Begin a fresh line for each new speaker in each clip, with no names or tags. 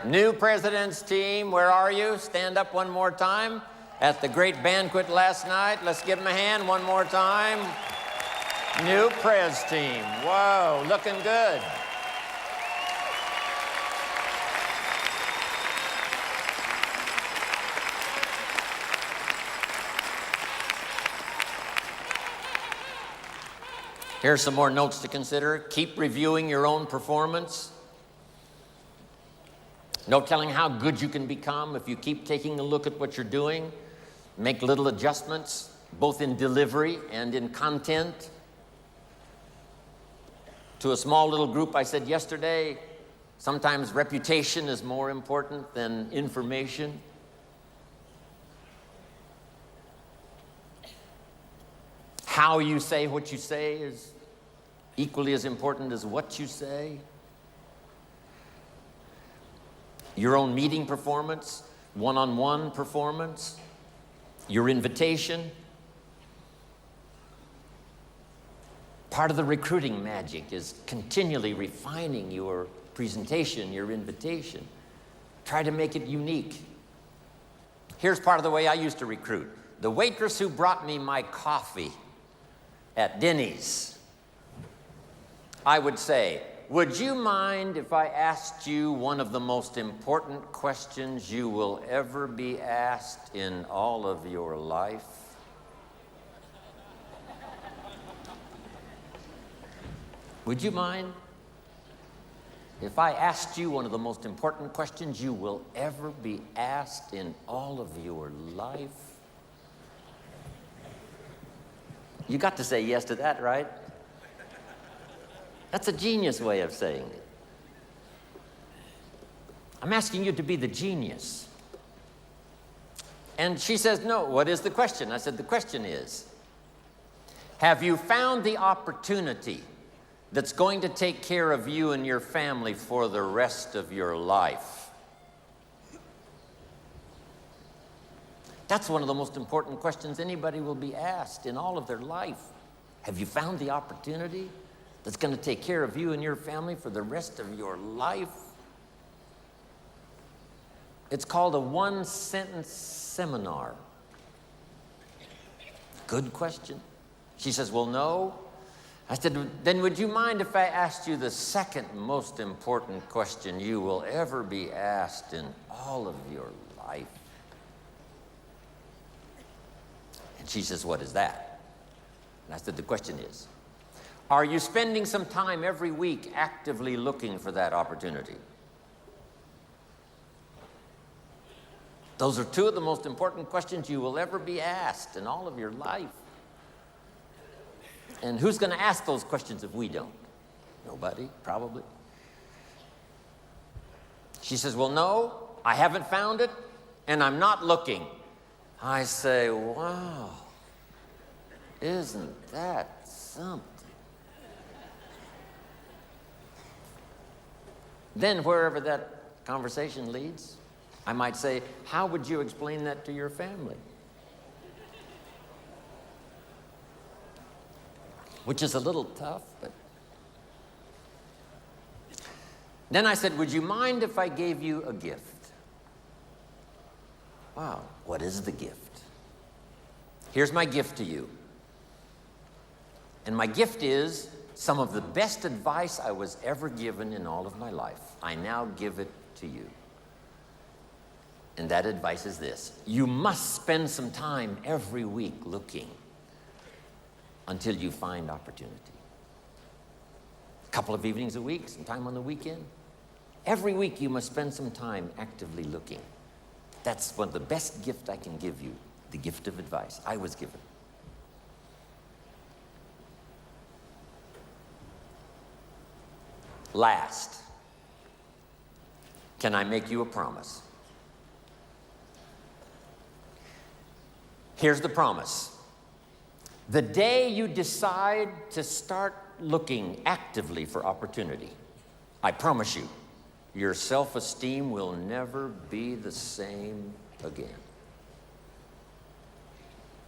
New president's team, where are you? Stand up one more time. At the great banquet last night, let's give them a hand one more time. New Prez team, whoa, looking good. Here's some more notes to consider. Keep reviewing your own performance. No telling how good you can become if you keep taking a look at what you're doing. Make little adjustments, both in delivery and in content. To a small little group I said yesterday, sometimes reputation is more important than information. How you say what you say is equally as important as what you say. Your own meeting performance, one-on-one performance, your invitation. Part of the recruiting magic is continually refining your presentation, your invitation. Try to make it unique. Here's part of the way I used to recruit. The waitress who brought me my coffee at Denny's, I would say, would you mind if I asked you one of the most important questions you will ever be asked in all of your life? Would you mind if I asked you one of the most important questions you will ever be asked in all of your life? You got to say yes to that, right? That's a genius way of saying it. I'm asking you to be the genius. And she says, no, what is the question? I said, the question is, have you found the opportunity that's going to take care of you and your family for the rest of your life? That's one of the most important questions anybody will be asked in all of their life. Have you found the opportunity that's going to take care of you and your family for the rest of your life? It's called a one-sentence seminar. Good question. She says, well, no. I said, then would you mind if I asked you the second most important question you will ever be asked in all of your life? And she says, what is that? And I said, the question is, are you spending some time every week actively looking for that opportunity? Those are two of the most important questions you will ever be asked in all of your life. And who's going to ask those questions if we don't? Nobody, probably. She says, well, no, I haven't found it, and I'm not looking. I say, wow, isn't that something? Then wherever that conversation leads, I might say, how would you explain that to your family? Which is a little tough, but... Then I said, would you mind if I gave you a gift? Wow, what is the gift? Here's my gift to you. And my gift is some of the best advice I was ever given in all of my life. I now give it to you. And that advice is this: you must spend some time every week looking until you find opportunity. A couple of evenings a week, some time on the weekend. Every week you must spend some time actively looking. That's one of the best gifts I can give you, the gift of advice I was given. Last, can I make you a promise? Here's the promise. The day you decide to start looking actively for opportunity, I promise you, your self-esteem will never be the same again.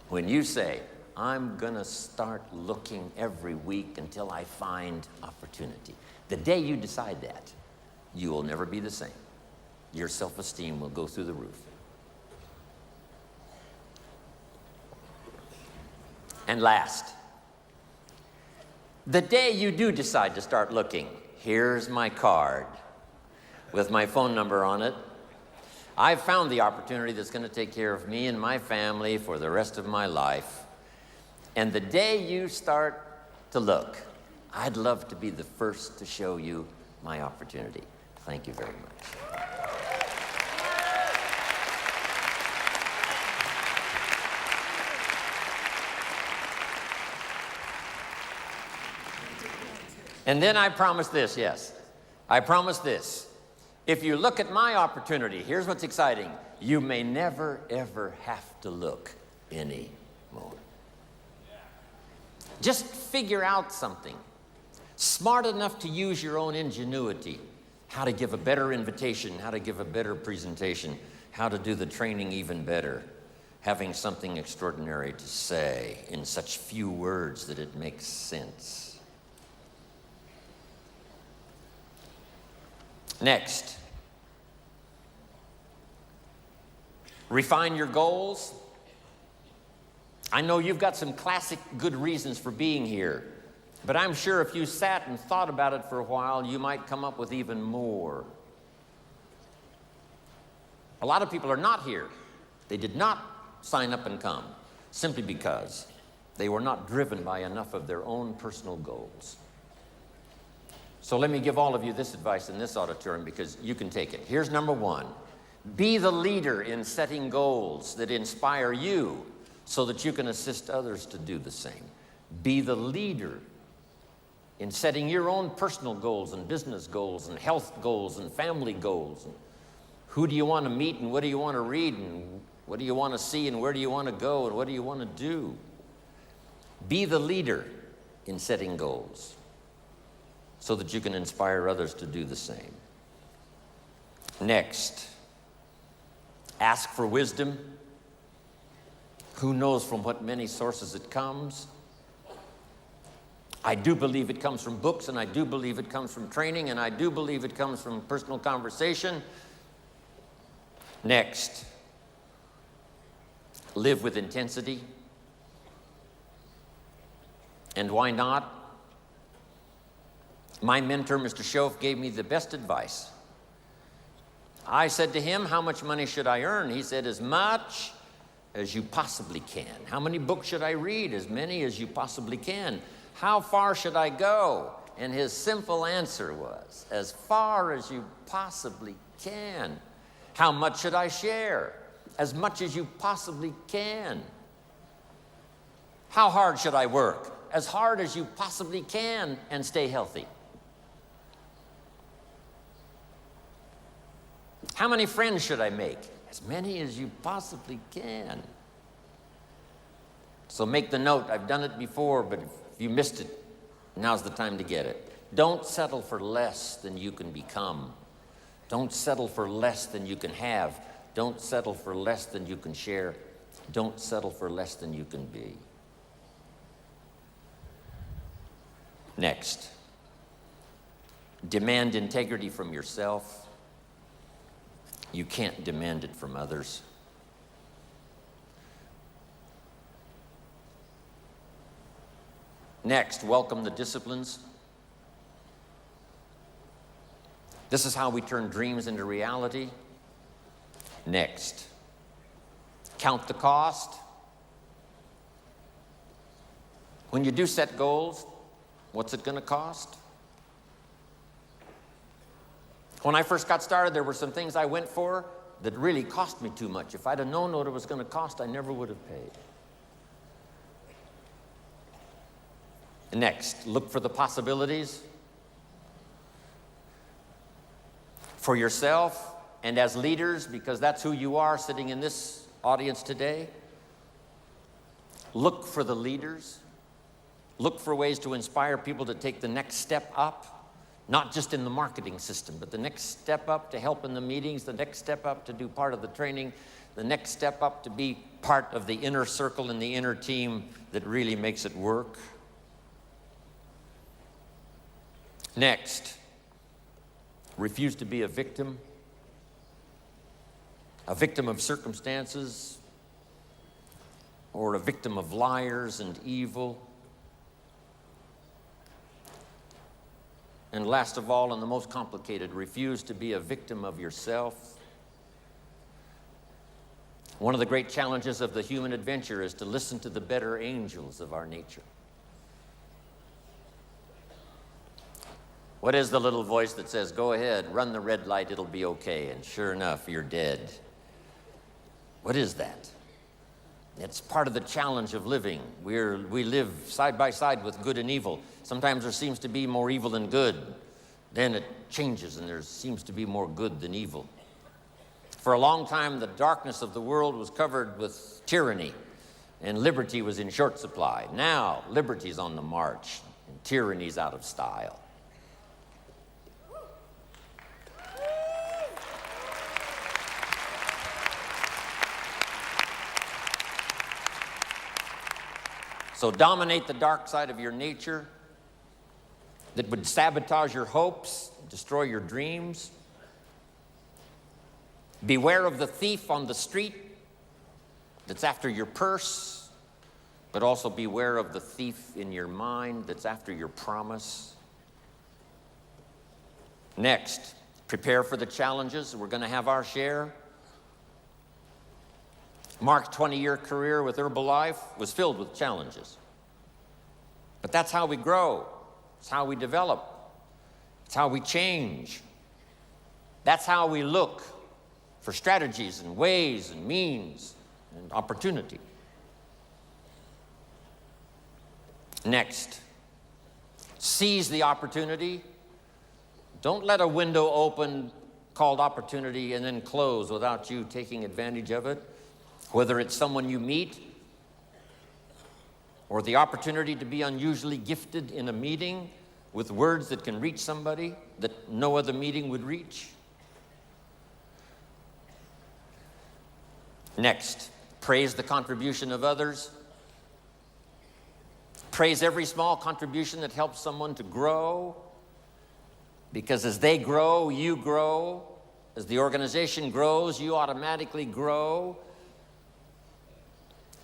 When you say, I'm going to start looking every week until I find opportunity, the day you decide that, you will never be the same. your self-esteem will go through the roof. And last, the day you do decide to start looking, here's my card with my phone number on it. I've found the opportunity that's going to take care of me and my family for the rest of my life. And the day you start to look, I'd love to be the first to show you my opportunity. Thank you very much. And then I promise this, yes. I promise this. If you look at my opportunity, here's what's exciting. You may never, ever have to look anymore. Just figure out something. Smart enough to use your own ingenuity. How to give a better invitation, how to give a better presentation, how to do the training even better. Having something extraordinary to say in such few words that it makes sense. Next, refine your goals. I know you've got some classic good reasons for being here, but I'm sure if you sat and thought about it for a while, you might come up with even more. A lot of people are not here. They did not sign up and come simply because they were not driven by enough of their own personal goals. So let me give all of you this advice in this auditorium because you can take it. Here's number one. Be the leader in setting goals that inspire you so that you can assist others to do the same. Be the leader in setting your own personal goals and business goals and health goals and family goals. And who do you want to meet and what do you want to read and what do you want to see and where do you want to go and what do you want to do? Be the leader in setting goals so that you can inspire others to do the same. Next, ask for wisdom. Who knows from what many sources it comes? I do believe it comes from books, and I do believe it comes from training, and I do believe it comes from personal conversation. Next, live with intensity. And why not? My mentor, Mr. Schoaf, gave me the best advice. I said to him, how much money should I earn? He said, as much as you possibly can. How many books should I read? As many as you possibly can. How far should I go? And his simple answer was, as far as you possibly can. How much should I share? As much as you possibly can. How hard should I work? As hard as you possibly can and stay healthy. How many friends should I make? As many as you possibly can. So make the note. I've done it before, but if you missed it, now's the time to get it. Don't settle for less than you can become. Don't settle for less than you can have. Don't settle for less than you can share. Don't settle for less than you can be. Next, demand integrity from yourself. You can't demand it from others. Next, welcome the disciplines. This is how we turn dreams into reality. Next, count the cost. When you do set goals, what's it going to cost? When I first got started, there were some things I went for that really cost me too much. If I'd have known what it was going to cost, I never would have paid. Next, look for the possibilities for yourself and as leaders, because that's who you are sitting in this audience today. Look for the leaders. Look for ways to inspire people to take the next step up. Not just in the marketing system, but the next step up to help in the meetings, the next step up to do part of the training, the next step up to be part of the inner circle and the inner team that really makes it work. Next, refuse to be a victim. a victim of circumstances, or a victim of liars and evil. And last of all, and the most complicated, refuse to be a victim of yourself. One of the great challenges of the human adventure is to listen to the better angels of our nature. What is the little voice that says, go ahead, run the red light, it'll be okay, and sure enough, you're dead? What is that? It's part of the challenge of living. We live side by side with good and evil. Sometimes there seems to be more evil than good. Then it changes and there seems to be more good than evil. For a long time, the darkness of the world was covered with tyranny, and liberty was in short supply. Now, liberty's on the march, and tyranny's out of style. So dominate the dark side of your nature that would sabotage your hopes, destroy your dreams. Beware of the thief on the street that's after your purse, but also beware of the thief in your mind that's after your promise. Next, prepare for the challenges. We're going to have our share. Mark's 20-year career with Herbalife was filled with challenges. But that's how we grow. It's how we develop. It's how we change. That's how we look for strategies and ways and means and opportunity. Next, seize the opportunity. Don't let a window open called opportunity and then close without you taking advantage of it. Whether it's someone you meet or the opportunity to be unusually gifted in a meeting with words that can reach somebody that no other meeting would reach. Next, praise the contribution of others. Praise every small contribution that helps someone to grow, because as they grow, you grow. As the organization grows, you automatically grow.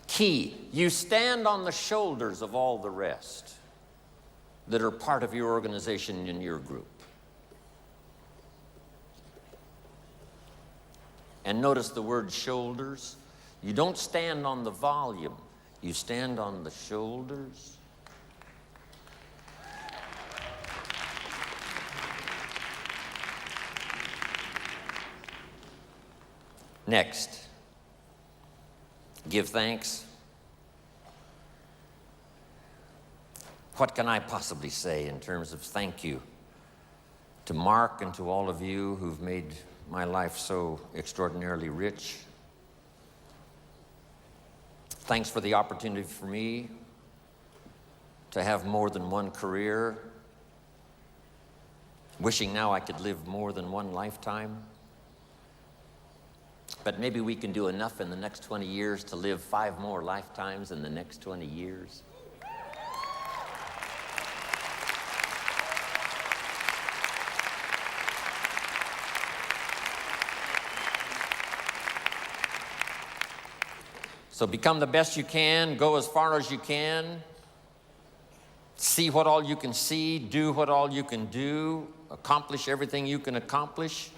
Key, you stand on the shoulders of all the rest that are part of your organization and your group. And notice the word shoulders. You don't stand on the volume, you stand on the shoulders. Next, give thanks. What can I possibly say in terms of thank you to Mark and to all of you who've made my life so extraordinarily rich? Thanks for the opportunity for me to have more than one career. Wishing now I could live more than one lifetime. But maybe we can do enough in the next 20 years to live 5 more lifetimes in the next 20 years. So become the best you can, go as far as you can, see what all you can see, do what all you can do, accomplish everything you can accomplish.